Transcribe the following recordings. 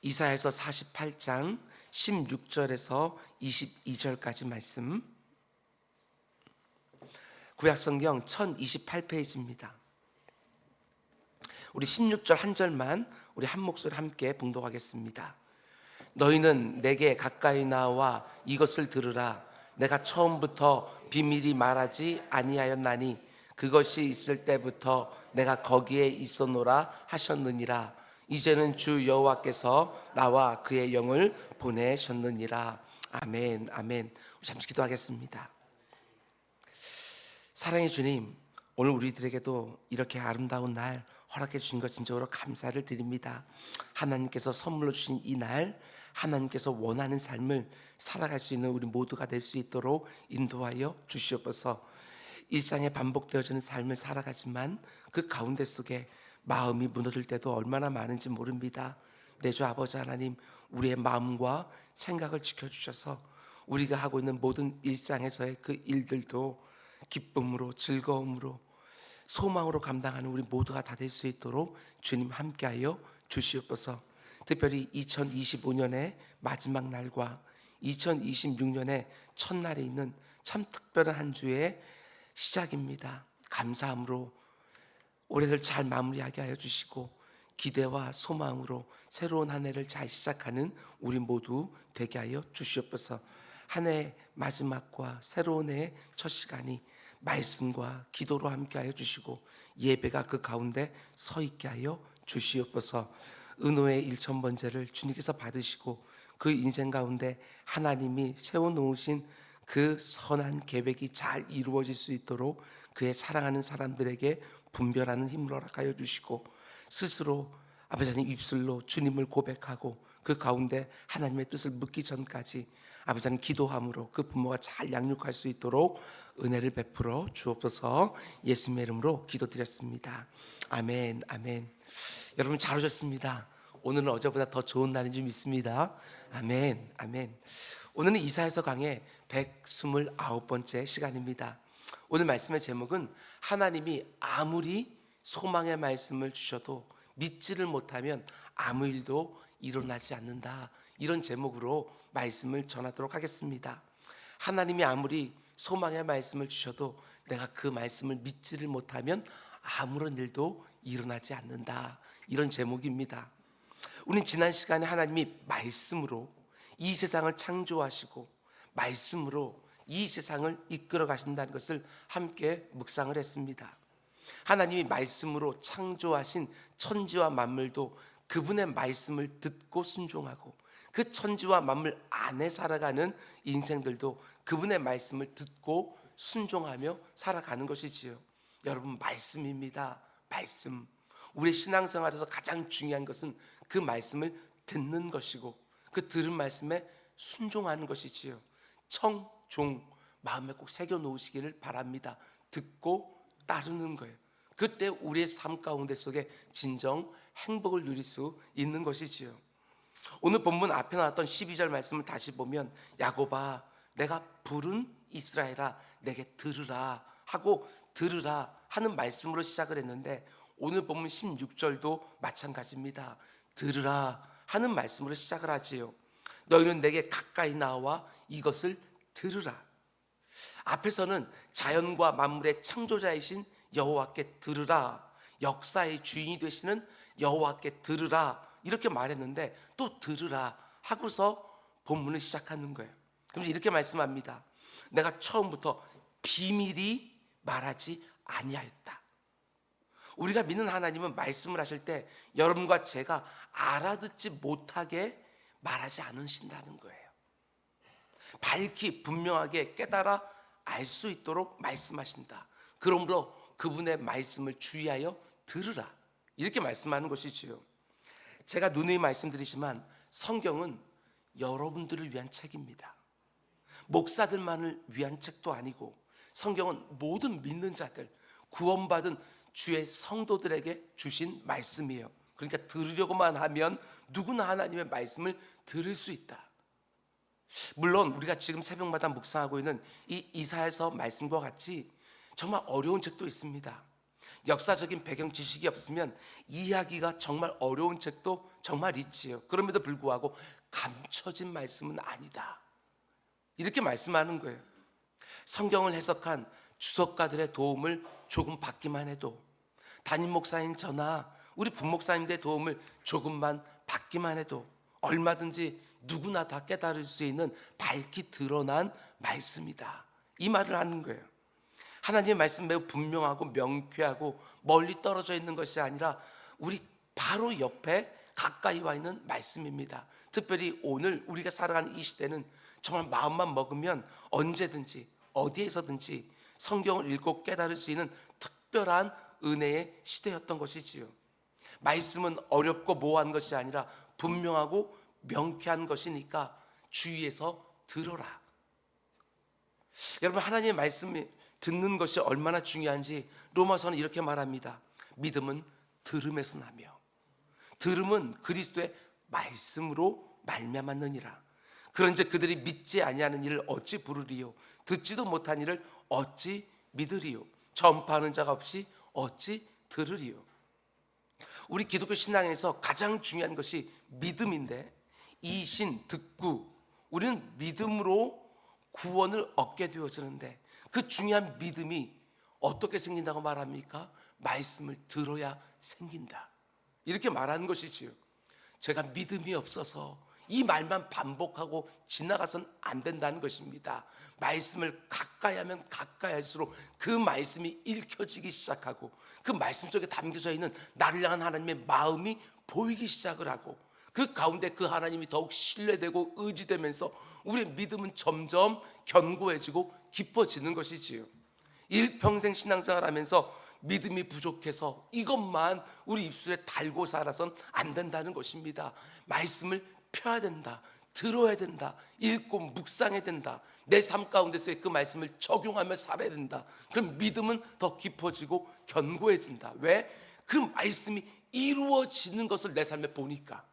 이사야서 48장 16절에서 22절까지 말씀, 구약성경 1028페이지입니다. 우리 16절 한 절만 우리 한 목소리 함께 봉독하겠습니다. 너희는 내게 가까이 나와 이것을 들으라. 내가 처음부터 비밀히 말하지 아니하였나니 그것이 있을 때부터 내가 거기에 있었노라 하셨느니라. 이제는 주 여호와께서 나와 그의 영을 보내셨느니라. 아멘, 아멘. 우리 잠시 기도하겠습니다. 사랑의 주님, 오늘 우리들에게도 이렇게 아름다운 날 허락해 주신 것 진정으로 감사를 드립니다. 하나님께서 선물로 주신 이 날, 하나님께서 원하는 삶을 살아갈 수 있는 우리 모두가 될 수 있도록 인도하여 주시옵소서. 일상에 반복되어지는 삶을 살아가지만 그 가운데 속에 마음이 무너질 때도 얼마나 많은지 모릅니다. 내 주 아버지 하나님, 우리의 마음과 생각을 지켜주셔서 우리가 하고 있는 모든 일상에서의 그 일들도 기쁨으로, 즐거움으로, 소망으로 감당하는 우리 모두가 다 될 수 있도록 주님 함께하여 주시옵소서. 특별히 2025년의 마지막 날과 2026년의 첫날에 있는 참 특별한 한 주의 시작입니다. 감사함으로 올해를 잘 마무리하게 하여 주시고 기대와 소망으로 새로운 한 해를 잘 시작하는 우리 모두 되게 하여 주시옵소서. 한 해의 마지막과 새로운 해의 첫 시간이 말씀과 기도로 함께 하여 주시고 예배가 그 가운데 서 있게 하여 주시옵소서. 은호의 1000번째를 주님께서 받으시고 그 인생 가운데 하나님이 세워놓으신 그 선한 계획이 잘 이루어질 수 있도록 그의 사랑하는 사람들에게 분별하는 힘을 허락하여 주시고 스스로 아버지 하나님 입술로 주님을 고백하고 그 가운데 하나님의 뜻을 묻기 전까지 아버지 하나님 기도함으로 그 부모가 잘 양육할 수 있도록 은혜를 베풀어 주옵소서. 예수님의 이름으로 기도드렸습니다. 아멘, 아멘. 여러분 잘 오셨습니다. 오늘은 어제보다 더 좋은 날인 줄 믿습니다. 아멘, 아멘. 오늘은 이사야서 강의 129번째 시간입니다. 오늘 말씀의 제목은 하나님이 아무리 소망의 말씀을 주셔도 믿지를 못하면 아무 일도 일어나지 않는다, 이런 제목으로 말씀을 전하도록 하겠습니다. 하나님이 아무리 소망의 말씀을 주셔도 내가 그 말씀을 믿지를 못하면 아무런 일도 일어나지 않는다, 이런 제목입니다. 우린 지난 시간에 하나님이 말씀으로 이 세상을 창조하시고 말씀으로 이 세상을 이끌어 가신다는 것을 함께 묵상을 했습니다. 하나님이 말씀으로 창조하신 천지와 만물도 그분의 말씀을 듣고 순종하고 그 천지와 만물 안에 살아가는 인생들도 그분의 말씀을 듣고 순종하며 살아가는 것이지요. 여러분, 말씀입니다. 말씀. 우리의 신앙생활에서 가장 중요한 것은 그 말씀을 듣는 것이고 그 들은 말씀에 순종하는 것이지요. 청종, 마음에 꼭 새겨 놓으시기를 바랍니다. 듣고 따르는 거예요. 그때 우리의 삶 가운데 속에 진정 행복을 누릴 수 있는 것이지요. 오늘 본문 앞에 나왔던 12절 말씀을 다시 보면 야곱아 내가 부른 이스라엘아 내게 들으라 하고 들으라 하는 말씀으로 시작을 했는데 오늘 본문 16절도 마찬가지입니다. 들으라 하는 말씀으로 시작을 하지요. 너희는 내게 가까이 나와 이것을 들으라. 앞에서는 자연과 만물의 창조자이신 여호와께 들으라, 역사의 주인이 되시는 여호와께 들으라 이렇게 말했는데 또 들으라 하고서 본문을 시작하는 거예요. 그럼 이렇게 말씀합니다. 내가 처음부터 비밀히 말하지 아니하였다. 우리가 믿는 하나님은 말씀을 하실 때 여러분과 제가 알아듣지 못하게 말하지 않으신다는 거예요. 밝히 분명하게 깨달아 알 수 있도록 말씀하신다. 그러므로 그분의 말씀을 주의하여 들으라, 이렇게 말씀하는 것이지요. 제가 누누이 말씀드리지만 성경은 여러분들을 위한 책입니다. 목사들만을 위한 책도 아니고 성경은 모든 믿는 자들, 구원받은 주의 성도들에게 주신 말씀이에요. 그러니까 들으려고만 하면 누구나 하나님의 말씀을 들을 수 있다. 물론 우리가 지금 새벽마다 묵상하고 있는 이 이사야서 말씀과 같이 정말 어려운 책도 있습니다. 역사적인 배경 지식이 없으면 이해하기가 정말 어려운 책도 정말 있지요. 그럼에도 불구하고 감춰진 말씀은 아니다, 이렇게 말씀하는 거예요. 성경을 해석한 주석가들의 도움을 조금 받기만 해도, 담임 목사인 저나 우리 부목사님들의 도움을 조금만 받기만 해도 얼마든지 누구나 다 깨달을 수 있는 밝히 드러난 말씀이다, 이 말을 하는 거예요. 하나님의 말씀 매우 분명하고 명쾌하고 멀리 떨어져 있는 것이 아니라 우리 바로 옆에 가까이 와 있는 말씀입니다. 특별히 오늘 우리가 살아가는 이 시대는 정말 마음만 먹으면 언제든지 어디에서든지 성경을 읽고 깨달을 수 있는 특별한 은혜의 시대였던 것이지요. 말씀은 어렵고 모호한 것이 아니라 분명하고 명쾌한 것이니까 주위에서 들어라. 여러분, 하나님의 말씀이 듣는 것이 얼마나 중요한지 로마서는 이렇게 말합니다. 믿음은 들음에서 나며 들음은 그리스도의 말씀으로 말미암았느니라. 그런즉 그들이 믿지 아니하는 일을 어찌 부르리요, 듣지도 못한 일을 어찌 믿으리요, 전파하는 자가 없이 어찌 들으리요. 우리 기독교 신앙에서 가장 중요한 것이 믿음인데, 이신 듣구, 우리는 믿음으로 구원을 얻게 되어지는데 그 중요한 믿음이 어떻게 생긴다고 말합니까? 말씀을 들어야 생긴다, 이렇게 말하는 것이지요. 제가 믿음이 없어서 이 말만 반복하고 지나가선 안 된다는 것입니다. 말씀을 가까이 하면 가까이 할수록 그 말씀이 읽혀지기 시작하고 그 말씀 속에 담겨져 있는 나를 향한 하나님의 마음이 보이기 시작을 하고 그 가운데 그 하나님이 더욱 신뢰되고 의지되면서 우리의 믿음은 점점 견고해지고 깊어지는 것이지요. 일평생 신앙생활하면서 믿음이 부족해서 이것만 우리 입술에 달고 살아선 안 된다는 것입니다. 말씀을 펴야 된다, 들어야 된다, 읽고 묵상해야 된다, 내 삶 가운데서의 그 말씀을 적용하며 살아야 된다. 그럼 믿음은 더 깊어지고 견고해진다. 왜? 그 말씀이 이루어지는 것을 내 삶에 보니까,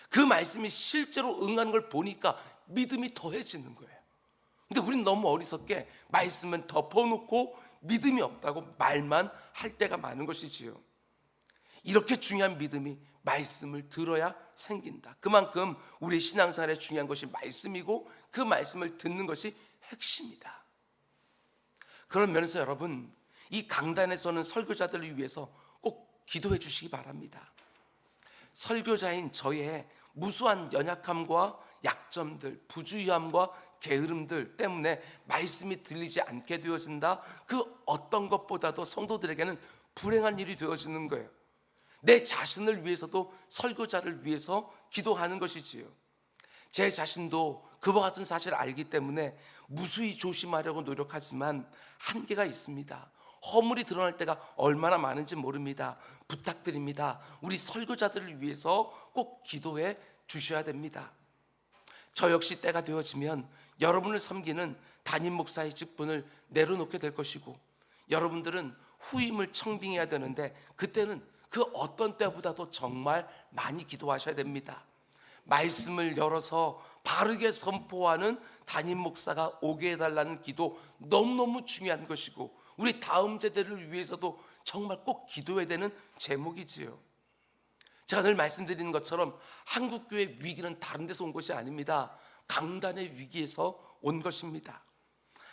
그 말씀이 실제로 응하는 걸 보니까 믿음이 더해지는 거예요. 근데 우리는 너무 어리석게 말씀은 덮어놓고 믿음이 없다고 말만 할 때가 많은 것이지요. 이렇게 중요한 믿음이 말씀을 들어야 생긴다. 그만큼 우리 신앙생활에 중요한 것이 말씀이고 그 말씀을 듣는 것이 핵심이다. 그런 면에서 여러분, 이 강단에서는 설교자들을 위해서 꼭 기도해 주시기 바랍니다. 설교자인 저의 무수한 연약함과 약점들, 부주의함과 게으름들 때문에 말씀이 들리지 않게 되어진다. 그 어떤 것보다도 성도들에게는 불행한 일이 되어지는 거예요. 내 자신을 위해서도 설교자를 위해서 기도하는 것이지요. 제 자신도 그와 같은 사실을 알기 때문에 무수히 조심하려고 노력하지만 한계가 있습니다. 허물이 드러날 때가 얼마나 많은지 모릅니다. 부탁드립니다. 우리 설교자들을 위해서 꼭 기도해 주셔야 됩니다. 저 역시 때가 되어지면 여러분을 섬기는 담임 목사의 직분을 내려놓게 될 것이고, 여러분들은 후임을 청빙해야 되는데 그때는 그 어떤 때보다도 정말 많이 기도하셔야 됩니다. 말씀을 열어서 바르게 선포하는 담임 목사가 오게 해달라는 기도 너무너무 중요한 것이고, 우리 다음 세대를 위해서도 정말 꼭 기도해야 되는 제목이지요. 제가 늘 말씀드리는 것처럼 한국교회 위기는 다른 데서 온 것이 아닙니다. 강단의 위기에서 온 것입니다.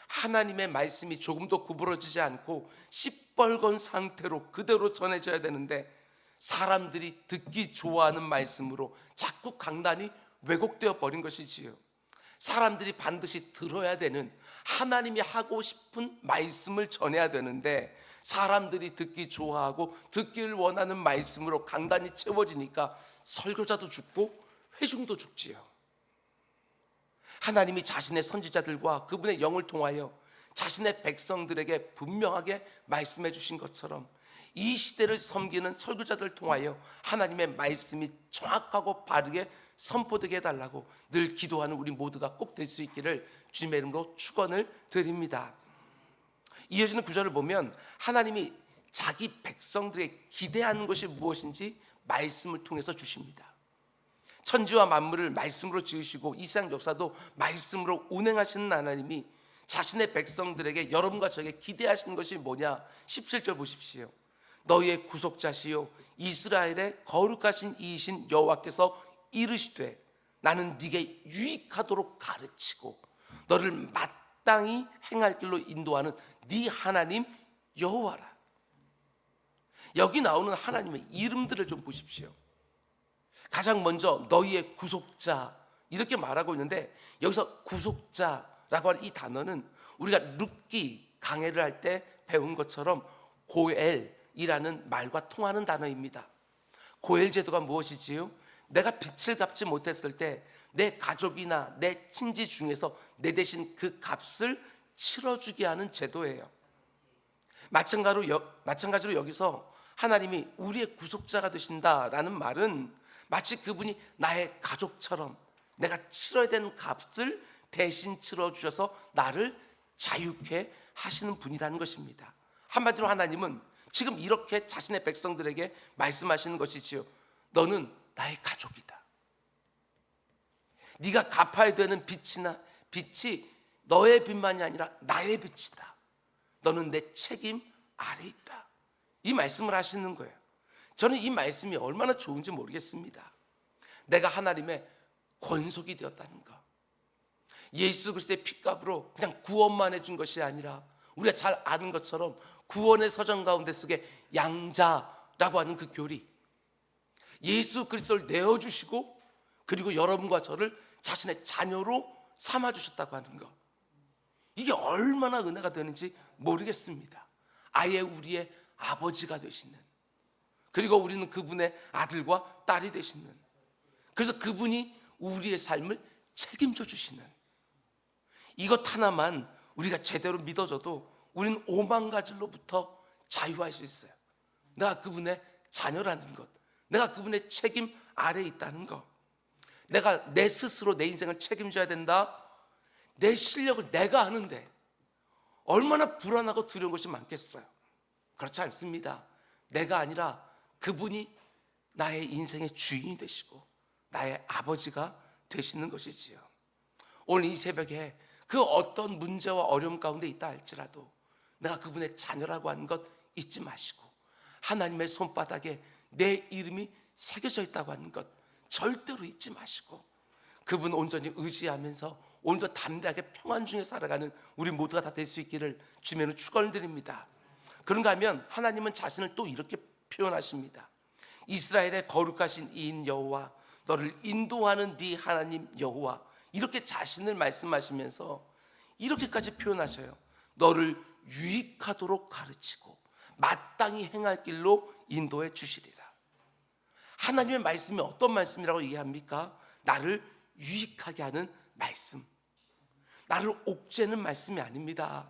하나님의 말씀이 조금도 구부러지지 않고 시뻘건 상태로 그대로 전해져야 되는데, 사람들이 듣기 좋아하는 말씀으로 자꾸 강단이 왜곡되어 버린 것이지요. 사람들이 반드시 들어야 되는 하나님이 하고 싶은 말씀을 전해야 되는데, 사람들이 듣기 좋아하고 듣기를 원하는 말씀으로 강단이 채워지니까 설교자도 죽고 회중도 죽지요. 하나님이 자신의 선지자들과 그분의 영을 통하여 자신의 백성들에게 분명하게 말씀해 주신 것처럼 이 시대를 섬기는 설교자들을 통하여 하나님의 말씀이 정확하고 바르게 선포되게 해달라고 늘 기도하는 우리 모두가 꼭 될 수 있기를 주님의 이름으로 축원을 드립니다. 이어지는 구절을 보면 하나님이 자기 백성들에게 기대하는 것이 무엇인지 말씀을 통해서 주십니다. 천지와 만물을 말씀으로 지으시고 이 세상 역사도 말씀으로 운행하시는 하나님이 자신의 백성들에게, 여러분과 저에게 기대하시는 것이 뭐냐? 17절 보십시오. 너희의 구속자시요 이스라엘의 거룩하신 이이신 여호와께서 이르시되 나는 네게 유익하도록 가르치고 너를 마땅히 행할 길로 인도하는 네 하나님 여호와라. 여기 나오는 하나님의 이름들을 좀 보십시오. 가장 먼저 너희의 구속자 이렇게 말하고 있는데, 여기서 구속자라고 하는 이 단어는 우리가 룻기 강해를 할 때 배운 것처럼 고엘이라는 말과 통하는 단어입니다. 고엘 제도가 무엇이지요? 내가 빚을 갚지 못했을 때 내 가족이나 내 친지 중에서 내 대신 그 값을 치러주게 하는 제도예요. 마찬가지로 여기서 하나님이 우리의 구속자가 되신다라는 말은 마치 그분이 나의 가족처럼 내가 치러야 되는 값을 대신 치러주셔서 나를 자유케 하시는 분이라는 것입니다. 한마디로 하나님은 지금 이렇게 자신의 백성들에게 말씀하시는 것이지요. 너는 나의 가족이다. 네가 갚아야 되는 빚이 너의 빚만이 아니라 나의 빚이다. 너는 내 책임 아래 있다. 이 말씀을 하시는 거예요. 저는 이 말씀이 얼마나 좋은지 모르겠습니다. 내가 하나님의 권속이 되었다는 것, 예수 그리스도의 피값으로 그냥 구원만 해준 것이 아니라 우리가 잘 아는 것처럼 구원의 서정 가운데 속에 양자라고 하는 그 교리, 예수 그리스도를 내어주시고 그리고 여러분과 저를 자신의 자녀로 삼아주셨다고 하는 것, 이게 얼마나 은혜가 되는지 모르겠습니다. 아예 우리의 아버지가 되시는, 그리고 우리는 그분의 아들과 딸이 되시는, 그래서 그분이 우리의 삶을 책임져 주시는 이것 하나만 우리가 제대로 믿어져도 우리는 오만 가지로부터 자유할 수 있어요. 내가 그분의 자녀라는 것, 내가 그분의 책임 아래에 있다는 것, 내가 내 스스로 내 인생을 책임져야 된다. 내 실력을 내가 아는데 얼마나 불안하고 두려운 것이 많겠어요. 그렇지 않습니다. 내가 아니라 그분이 나의 인생의 주인이 되시고 나의 아버지가 되시는 것이지요. 오늘 이 새벽에 그 어떤 문제와 어려움 가운데 있다 할지라도 내가 그분의 자녀라고 하는 것 잊지 마시고, 하나님의 손바닥에 내 이름이 새겨져 있다고 하는 것 절대로 잊지 마시고, 그분 온전히 의지하면서 오늘도 담대하게 평안 중에 살아가는 우리 모두가 다 될 수 있기를 주님의 축원드립니다. 그런가 하면 하나님은 자신을 또 이렇게 표현하십니다. 이스라엘의 거룩하신 이인 여호와, 너를 인도하는 네 하나님 여호와, 이렇게 자신을 말씀하시면서 이렇게까지 표현하셔요. 너를 유익하도록 가르치고 마땅히 행할 길로 인도해 주시리라. 하나님의 말씀이 어떤 말씀이라고 얘기합니까? 나를 유익하게 하는 말씀, 나를 옥죄는 말씀이 아닙니다.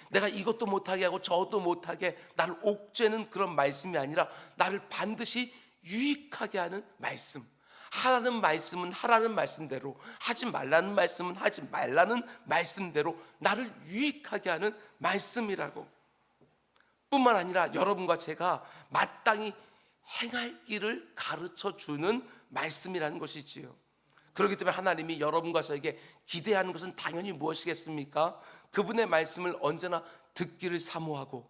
내가 이것도 못하게 하고 저것도 못하게 나를 옥죄는 그런 말씀이 아니라 나를 반드시 유익하게 하는 말씀. 하라는 말씀은 하라는 말씀대로, 하지 말라는 말씀은 하지 말라는 말씀대로 나를 유익하게 하는 말씀이라고. 뿐만 아니라 여러분과 제가 마땅히 행할 길을 가르쳐 주는 말씀이라는 것이지요. 그렇기 때문에 하나님이 여러분과 저에게 기대하는 것은 당연히 무엇이겠습니까? 그분의 말씀을 언제나 듣기를 사모하고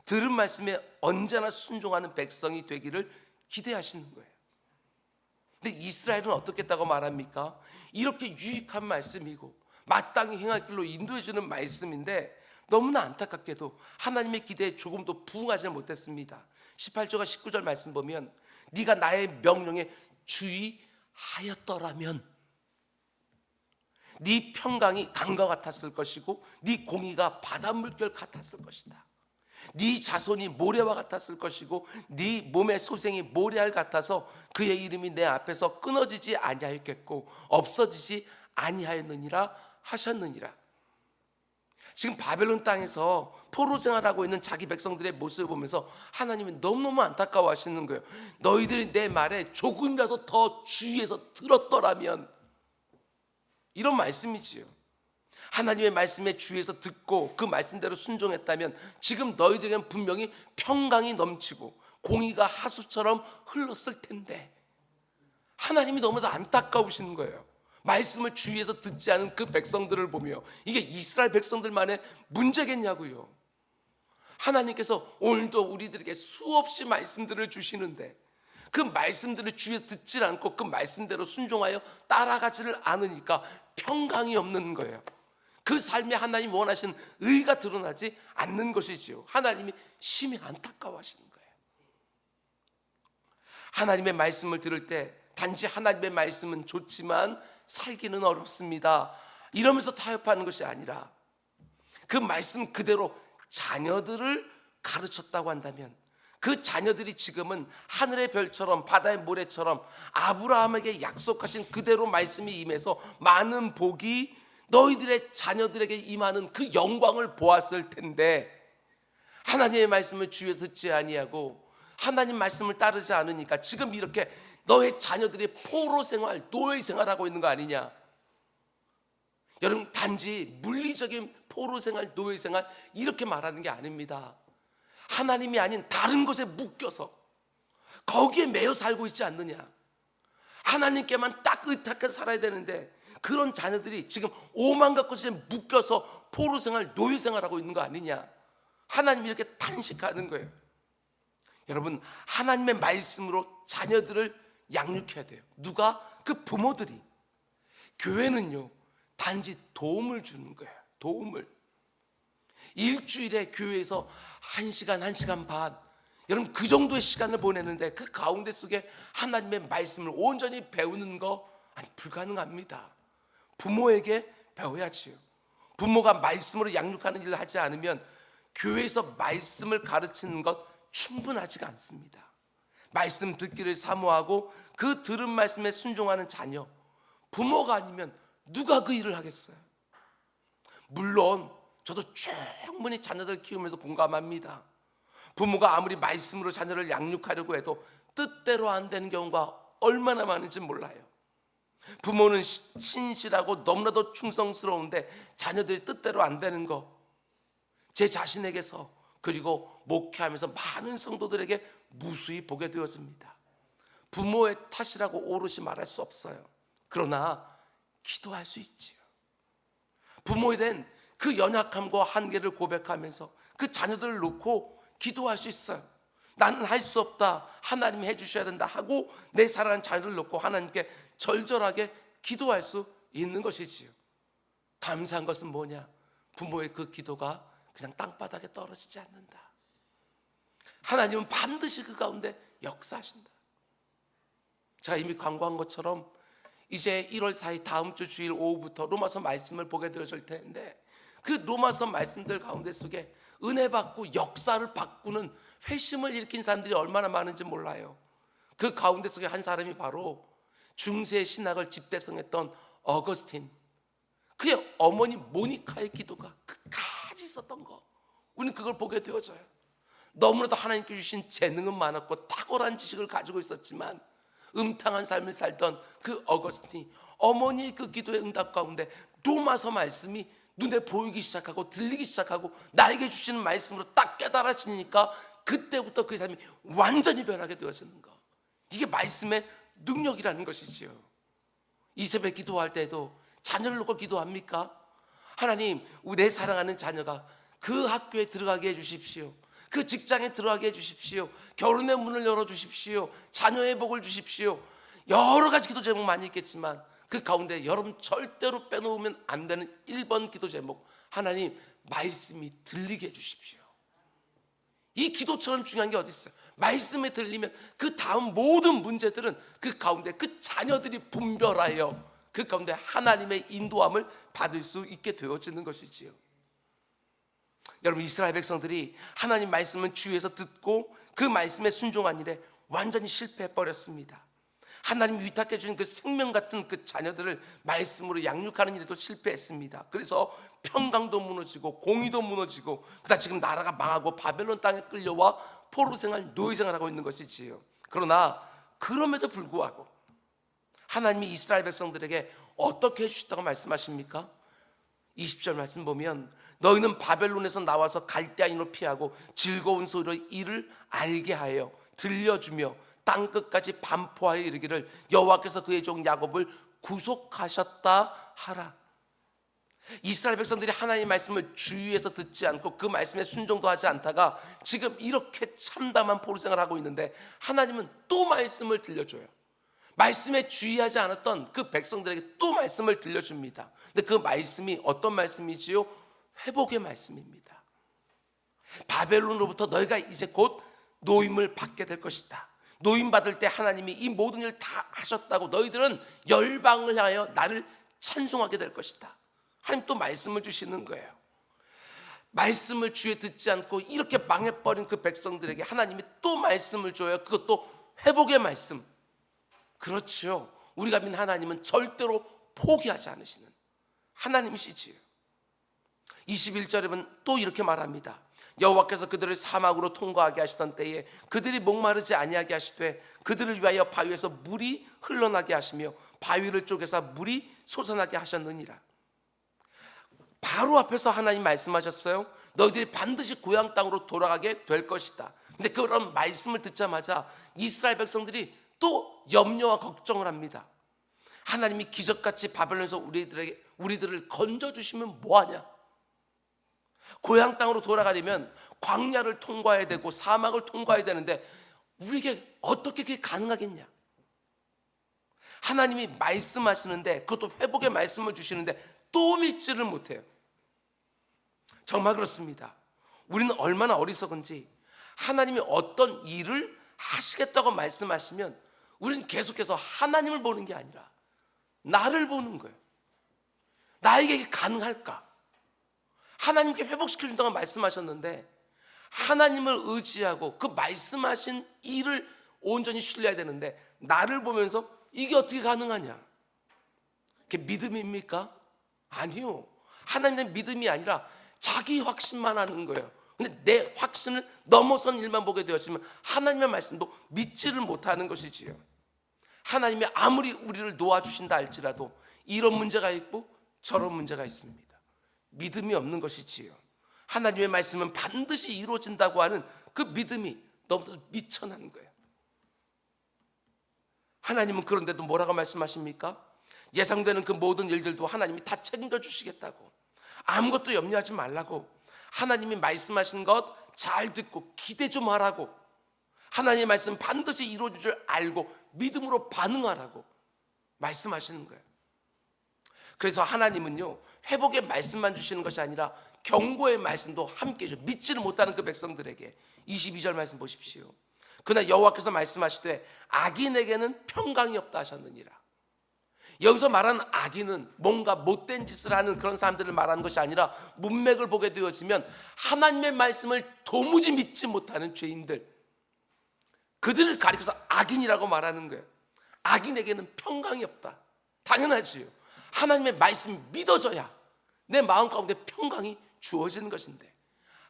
들은 말씀에 언제나 순종하는 백성이 되기를 기대하시는 거예요. 근데 이스라엘은 어떻겠다고 말합니까? 이렇게 유익한 말씀이고 마땅히 행할 길로 인도해 주는 말씀인데 너무나 안타깝게도 하나님의 기대에 조금도 부응하지 못했습니다. 18절과 19절 말씀 보면 네가 나의 명령에 주의하였더라면 네 평강이 강과 같았을 것이고 네 공의가 바다 물결 같았을 것이다. 네 자손이 모래와 같았을 것이고 네 몸의 소생이 모래알 같아서 그의 이름이 내 앞에서 끊어지지 아니하였겠고 없어지지 아니하였느니라 하셨느니라. 지금 바벨론 땅에서 포로 생활하고 있는 자기 백성들의 모습을 보면서 하나님은 너무너무 안타까워하시는 거예요. 너희들이 내 말에 조금이라도 더 주의해서 들었더라면, 이런 말씀이지요. 하나님의 말씀에 주의해서 듣고 그 말씀대로 순종했다면 지금 너희들에게는 분명히 평강이 넘치고 공의가 하수처럼 흘렀을 텐데 하나님이 너무나 안타까우시는 거예요. 말씀을 주위에서 듣지 않은 그 백성들을 보며 이게 이스라엘 백성들만의 문제겠냐고요. 하나님께서 오늘도 우리들에게 수없이 말씀들을 주시는데 그 말씀들을 주위에 듣지 않고 그 말씀대로 순종하여 따라가지를 않으니까 평강이 없는 거예요. 그 삶에 하나님 원하시는 의가 드러나지 않는 것이지요. 하나님이 심히 안타까워하시는 거예요. 하나님의 말씀을 들을 때 단지 하나님의 말씀은 좋지만 살기는 어렵습니다, 이러면서 타협하는 것이 아니라 그 말씀 그대로 자녀들을 가르쳤다고 한다면 그 자녀들이 지금은 하늘의 별처럼 바다의 모래처럼 아브라함에게 약속하신 그대로 말씀이 임해서 많은 복이 너희들의 자녀들에게 임하는 그 영광을 보았을 텐데, 하나님의 말씀을 주위에서 듣지 아니하고 하나님 말씀을 따르지 않으니까 지금 이렇게 너의 자녀들이 포로 생활, 노예 생활하고 있는 거 아니냐. 여러분, 단지 물리적인 포로 생활, 노예 생활 이렇게 말하는 게 아닙니다. 하나님이 아닌 다른 것에 묶여서 거기에 매여 살고 있지 않느냐. 하나님께만 딱 의탁해서 살아야 되는데 그런 자녀들이 지금 오만각 것에 묶여서 포로 생활, 노예 생활하고 있는 거 아니냐. 하나님이 이렇게 탄식하는 거예요. 여러분, 하나님의 말씀으로 자녀들을 양육해야 돼요. 누가? 그 부모들이. 교회는요 단지 도움을 주는 거예요. 도움을. 일주일에 교회에서 1시간, 1시간 반, 여러분 그 정도의 시간을 보내는데 그 가운데 속에 하나님의 말씀을 온전히 배우는 거 아니, 불가능합니다. 부모에게 배워야지요. 부모가 말씀으로 양육하는 일을 하지 않으면 교회에서 말씀을 가르치는 것 충분하지가 않습니다. 말씀 듣기를 사모하고 그 들은 말씀에 순종하는 자녀, 부모가 아니면 누가 그 일을 하겠어요? 물론 저도 충분히 자녀들 키우면서 공감합니다. 부모가 아무리 말씀으로 자녀를 양육하려고 해도 뜻대로 안 되는 경우가 얼마나 많은지 몰라요. 부모는 신실하고 너무나도 충성스러운데 자녀들이 뜻대로 안 되는 거, 제 자신에게서 그리고 목회하면서 많은 성도들에게 무수히 보게 되었습니다. 부모의 탓이라고 오롯이 말할 수 없어요. 그러나 기도할 수 있지요. 부모에 대한 그 연약함과 한계를 고백하면서 그 자녀들을 놓고 기도할 수 있어요. 나는 할 수 없다, 하나님이 해주셔야 된다 하고 내 사랑하는 자녀들을 놓고 하나님께 절절하게 기도할 수 있는 것이지요. 감사한 것은 뭐냐? 부모의 그 기도가 그냥 땅바닥에 떨어지지 않는다. 하나님은 반드시 그 가운데 역사하신다. 제가 이미 광고한 것처럼 이제 1월 4일 다음 주 주일 오후부터 로마서 말씀을 보게 되어질 텐데 그 로마서 말씀들 가운데 속에 은혜 받고 역사를 바꾸는 회심을 일으킨 사람들이 얼마나 많은지 몰라요. 그 가운데 속에 한 사람이 바로 중세 신학을 집대성했던 어거스틴. 그의 어머니 모니카의 기도가 끝까지 있었던 거, 우리는 그걸 보게 되어져요. 너무나도 하나님께 주신 재능은 많았고 탁월한 지식을 가지고 있었지만 음탕한 삶을 살던 그 어거스틴이 어머니의 그 기도의 응답 가운데 로마서 말씀이 눈에 보이기 시작하고 들리기 시작하고 나에게 주시는 말씀으로 딱 깨달아지니까 그때부터 그 삶이 완전히 변하게 되어지는 거, 이게 말씀의 능력이라는 것이지요. 이 새벽 기도할 때도 자녀를 놓고 기도합니까? 하나님, 내 사랑하는 자녀가 그 학교에 들어가게 해주십시오. 그 직장에 들어가게 해주십시오. 결혼의 문을 열어주십시오. 자녀의 복을 주십시오. 여러 가지 기도 제목 많이 있겠지만 그 가운데 여러분 절대로 빼놓으면 안 되는 1번 기도 제목, 하나님 말씀이 들리게 해주십시오. 이 기도처럼 중요한 게 어디 있어요? 말씀에 들리면 그 다음 모든 문제들은 그 가운데 그 자녀들이 분별하여 그 가운데 하나님의 인도함을 받을 수 있게 되어지는 것이지요. 여러분, 이스라엘 백성들이 하나님 말씀을 주위에서 듣고 그 말씀에 순종한 일에 완전히 실패해버렸습니다. 하나님이 위탁해 주신 그 생명 같은 그 자녀들을 말씀으로 양육하는 일에도 실패했습니다. 그래서 평강도 무너지고 공의도 무너지고 그다음 지금 나라가 망하고 바벨론 땅에 끌려와 포로 생활, 노예 생활하고 있는 것이지요. 그러나 그럼에도 불구하고 하나님이 이스라엘 백성들에게 어떻게 해주셨다고 말씀하십니까? 20절 말씀 보면 너희는 바벨론에서 나와서 갈대아인으로 피하고 즐거운 소리로 이를 알게 하여 들려주며 땅끝까지 반포하여 이르기를 여호와께서 그의 종 야곱을 구속하셨다 하라. 이스라엘 백성들이 하나님의 말씀을 주의해서 듣지 않고 그 말씀에 순종도 하지 않다가 지금 이렇게 참담한 포로 생활을 하고 있는데 하나님은 또 말씀을 들려줘요. 말씀에 주의하지 않았던 그 백성들에게 또 말씀을 들려줍니다. 근데 그 말씀이 어떤 말씀이지요? 회복의 말씀입니다. 바벨론으로부터 너희가 이제 곧 노임을 받게 될 것이다. 노임 받을 때 하나님이 이 모든 일을 다 하셨다고 너희들은 열방을 향하여 나를 찬송하게 될 것이다. 하나님 또 말씀을 주시는 거예요. 말씀을 주에 듣지 않고 이렇게 망해버린 그 백성들에게 하나님이 또 말씀을 줘요. 그것도 회복의 말씀. 그렇죠. 우리가 믿는 하나님은 절대로 포기하지 않으시는 하나님이시지요. 21절에 보면 또 이렇게 말합니다. 여호와께서 그들을 사막으로 통과하게 하시던 때에 그들이 목마르지 아니하게 하시되 그들을 위하여 바위에서 물이 흘러나게 하시며 바위를 쪼개서 물이 솟아나게 하셨느니라. 바로 앞에서 하나님 말씀하셨어요. 너희들이 반드시 고향 땅으로 돌아가게 될 것이다. 근데 그런 말씀을 듣자마자 이스라엘 백성들이 또 염려와 걱정을 합니다. 하나님이 기적같이 바벨론에서 우리들을 건져주시면 뭐하냐? 고향 땅으로 돌아가려면 광야를 통과해야 되고 사막을 통과해야 되는데 우리에게 어떻게 그게 가능하겠냐? 하나님이 말씀하시는데 그것도 회복의 말씀을 주시는데 또 믿지를 못해요. 정말 그렇습니다. 우리는 얼마나 어리석은지 하나님이 어떤 일을 하시겠다고 말씀하시면 우리는 계속해서 하나님을 보는 게 아니라 나를 보는 거예요. 나에게 이게 가능할까? 하나님께 회복시켜준다고 말씀하셨는데 하나님을 의지하고 그 말씀하신 일을 온전히 신뢰해야 되는데 나를 보면서 이게 어떻게 가능하냐? 그게 믿음입니까? 아니요. 하나님의 믿음이 아니라 자기 확신만 하는 거예요. 근데 내 확신을 넘어선 일만 보게 되었지만 하나님의 말씀도 믿지를 못하는 것이지요. 하나님이 아무리 우리를 놓아주신다 할지라도 이런 문제가 있고 저런 문제가 있습니다. 믿음이 없는 것이지요. 하나님의 말씀은 반드시 이루어진다고 하는 그 믿음이 너무 미천한 거예요. 하나님은 그런데도 뭐라고 말씀하십니까? 예상되는 그 모든 일들도 하나님이 다 책임져 주시겠다고, 아무것도 염려하지 말라고, 하나님이 말씀하신 것 잘 듣고 기대 좀 하라고, 하나님의 말씀 반드시 이루어질 줄 알고 믿음으로 반응하라고 말씀하시는 거예요. 그래서 하나님은요, 회복의 말씀만 주시는 것이 아니라 경고의 말씀도 함께 줘. 믿지를 못하는 그 백성들에게 22절 말씀 보십시오. 그러나 여호와께서 말씀하시되 악인에게는 평강이 없다 하셨느니라. 여기서 말하는 악인은 뭔가 못된 짓을 하는 그런 사람들을 말하는 것이 아니라 문맥을 보게 되어지면 하나님의 말씀을 도무지 믿지 못하는 죄인들, 그들을 가리켜서 악인이라고 말하는 거예요. 악인에게는 평강이 없다. 당연하지요. 하나님의 말씀이 믿어져야 내 마음 가운데 평강이 주어지는 것인데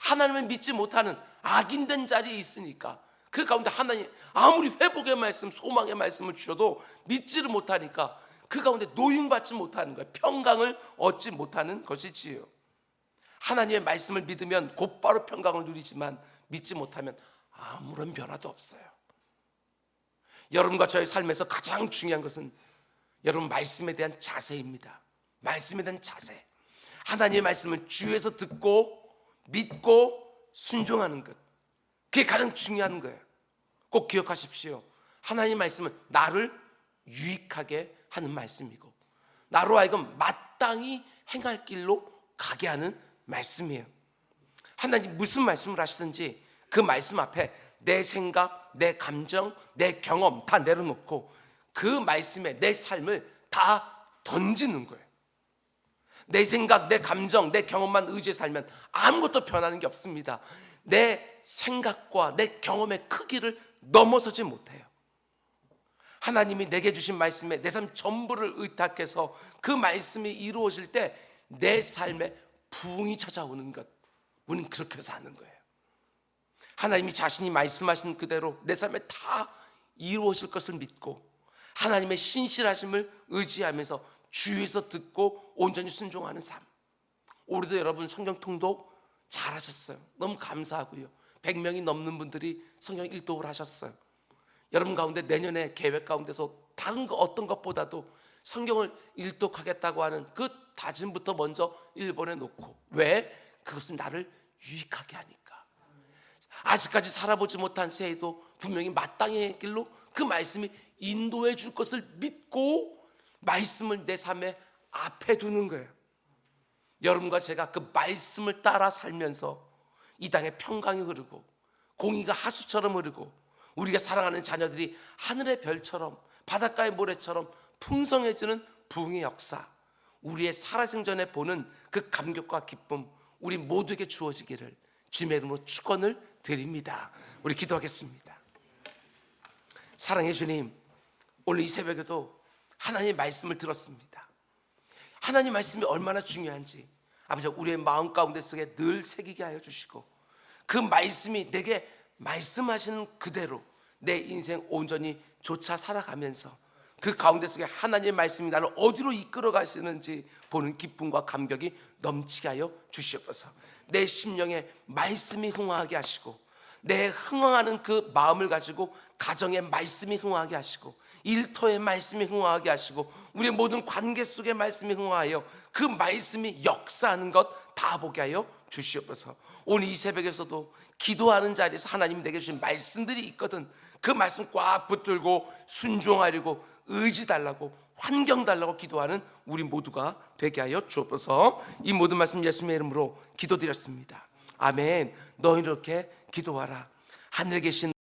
하나님을 믿지 못하는 악인된 자리에 있으니까 그 가운데 하나님 아무리 회복의 말씀, 소망의 말씀을 주셔도 믿지를 못하니까 그 가운데 노임받지 못하는 거예요. 평강을 얻지 못하는 것이지요. 하나님의 말씀을 믿으면 곧바로 평강을 누리지만 믿지 못하면 아무런 변화도 없어요. 여러분과 저의 삶에서 가장 중요한 것은 여러분 말씀에 대한 자세입니다. 말씀에 대한 자세. 하나님의 말씀을 주에서 듣고 믿고 순종하는 것, 그게 가장 중요한 거예요. 꼭 기억하십시오. 하나님의 말씀은 나를 유익하게 하는 말씀이고 나로 하여금 마땅히 행할 길로 가게 하는 말씀이에요. 하나님 무슨 말씀을 하시든지 그 말씀 앞에 내 생각, 내 감정, 내 경험 다 내려놓고 그 말씀에 내 삶을 다 던지는 거예요. 내 생각, 내 감정, 내 경험만 의지해 살면 아무것도 변하는 게 없습니다. 내 생각과 내 경험의 크기를 넘어서지 못해요. 하나님이 내게 주신 말씀에 내 삶 전부를 의탁해서 그 말씀이 이루어질 때 내 삶에 부흥이 찾아오는 것, 우리는 그렇게 사는 거예요. 하나님이 자신이 말씀하신 그대로 내 삶에 다 이루어질 것을 믿고 하나님의 신실하심을 의지하면서 주위에서 듣고 온전히 순종하는 삶. 올해도 여러분 성경 통독 잘하셨어요. 너무 감사하고요. 100명이 넘는 분들이 성경 일독을 하셨어요. 여러분 가운데 내년에 계획 가운데서 다른 거 어떤 것보다도 성경을 일독하겠다고 하는 그 다짐부터 먼저 일본에 놓고, 왜? 그것은 나를 유익하게 하니까. 아직까지 살아보지 못한 새해도 분명히 마땅의 길로 그 말씀이 인도해 줄 것을 믿고 말씀을 내 삶의 앞에 두는 거예요. 여러분과 제가 그 말씀을 따라 살면서 이 땅에 평강이 흐르고 공의가 하수처럼 흐르고 우리가 사랑하는 자녀들이 하늘의 별처럼 바닷가의 모래처럼 풍성해지는 부흥의 역사, 우리의 살아생전에 보는 그 감격과 기쁨, 우리 모두에게 주어지기를 주님의 이름으로 축원을 드립니다. 우리 기도하겠습니다. 사랑해 주님, 오늘 이 새벽에도 하나님의 말씀을 들었습니다. 하나님 말씀이 얼마나 중요한지 아버지 우리의 마음 가운데 속에 늘 새기게 하여 주시고, 그 말씀이 내게 말씀하시는 그대로 내 인생 온전히 조차 살아가면서 그 가운데 속에 하나님의 말씀이 나를 어디로 이끌어 가시는지 보는 기쁨과 감격이 넘치게 하여 주시옵소서. 내 심령에 말씀이 흥황하게 하시고, 내 흥황하는 그 마음을 가지고 가정의 말씀이 흥황하게 하시고, 일터의 말씀이 흥황하게 하시고, 우리의 모든 관계 속의 말씀이 흥황하여 그 말씀이 역사하는 것 다 보게 하여 주시옵소서. 오늘 이 새벽에서도 기도하는 자리에서 하나님 내게 주신 말씀들이 있거든, 그 말씀 꽉 붙들고 순종하려고, 의지 달라고, 환경 달라고 기도하는 우리 모두가 되게 하여 주옵소서. 이 모든 말씀 예수님의 이름으로 기도드렸습니다. 아멘. 너희 이렇게 기도하라. 하늘에 계신